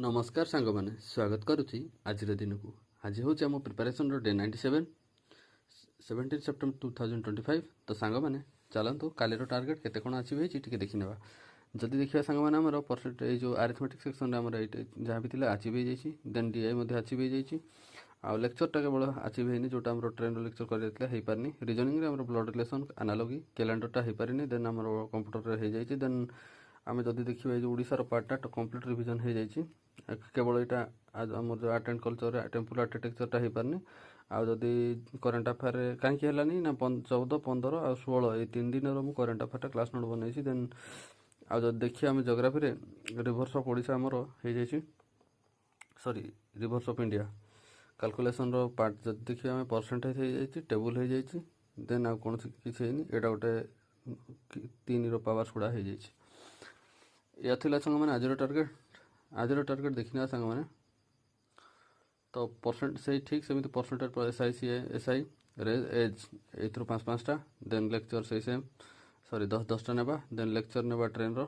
नमस्कार सांग मैंने स्वागत करुच्ची आज दिन को आज हूँ आम प्रिपेरेसन डे 97 17 सेप्टेम्बर 2025। तो सांग मैंने चलतु काली टार्गेट केते कौन अचीव होती देखने जदि देखा सांग मैंने आम परसेंट जो आरिथमेटिक सेक्शन जहाँ भी अचीव हो जाए देन डीआई अचीव हो जाए आ लेक्चरटा केवल अचीव होनी जोटा आम ट्रेन लेक्चर कर पारनी रिजनिंग आम ब्लड रिलेसन एनालॉजी कैलेंडरटा हो पारनी देन आम कंप्यूटर हो जाए देन आम जदि देखा ये ओडार पार्टा कम्प्लीट रिविजन हो जाए केवल यहाँ आम जो आर्ट एंड कल्चर टेम्पल आर्किटेक्चरटा हो पारनी आदि करेन्ट अफेयर कहीं है ना 14 15 और 16 ये 3 दिन मुझे करेन्ट अफेयर क्लास नोट बनई देन आदि देखिए आम जोग्राफी रिभर्स ऑफ ओडिशा आमर हो जाए sorry rivers of India calculation part जब देखिए आम परसेंटेज हो जाए टेबुल हो जाए देन आ कौन किसी है गोटे 3 पावर्स गुड़ा हो जाए या सांग मैंने आज टार्गेट देखने सांग मैंने तो परसेंट से ठीक सेमती परसेंटेज एसआई सी एसआई रेज एज एथर 5-5टा देन लेक्चर से सेम सॉरी 10-10टा नेबा देन लेक्चर नेबा ट्रेन रो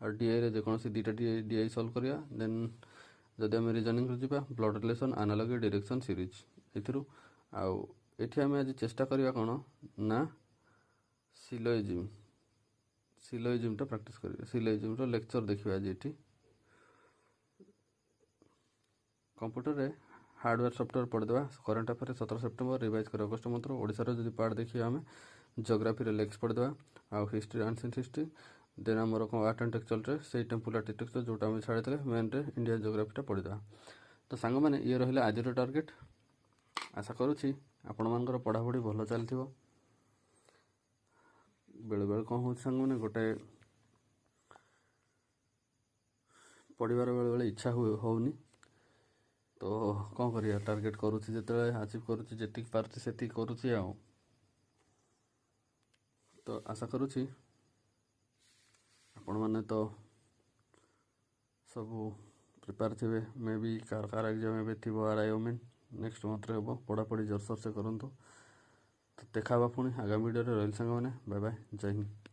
और डीआई रे जेकोसी दुटा डीआई सॉल्व करिया देन जदि आम रिजनिंग जावा blood relation analogy direction series एथरू आउ एठी आम आज चेष्टा करिया कोन ना सिलोइजिमटा प्रैक्टिस करिया सिलोइजिम रो लेक्चर देखिबा आज एठी कंप्यूटर रे हार्डवेयर सॉफ्टवेयर पढ़देवा करेन्ट अफेयर 17 सेप्टेम्बर रिवाइज कर अगस्ट मंथ ओडिशार जदि पार्ट देखिए आम जोग्राफी लेक्स पढ़देवा आउ हिस्ट्री एंशिएंट हिस्ट्री देन आमर आर्ट एंड टेक्चर से टेम्पल आर्किटेक्चर जोटा आम छाड़ी मेन रे इंडिया जोग्राफीटा पढ़देवा। तो सांग मैंने ये रहा आज टार्गेट आशा करुच्ची आपण मानकर पढ़ापढ़ी भल चलती बेले बेले कौन हो सांग मैंने गोटे पढ़ार बेले बेले इच्छा होनी तो कौन करिया टार्गेट करुच्ची जिते अचीव करुच्ची जी पार्टी से करुच्ची आ तो आशा करुच्ची आपण मैंने तो सब प्रिपेयर थे may be car exam A थी आरआई ओमेन नेक्स्ट मंथ हम पढ़ापढ़ी जोरसोर से करूँ तो देखा पुणी आगामी वीडियो रही सांग मैंने बाय बाय जय हिंद।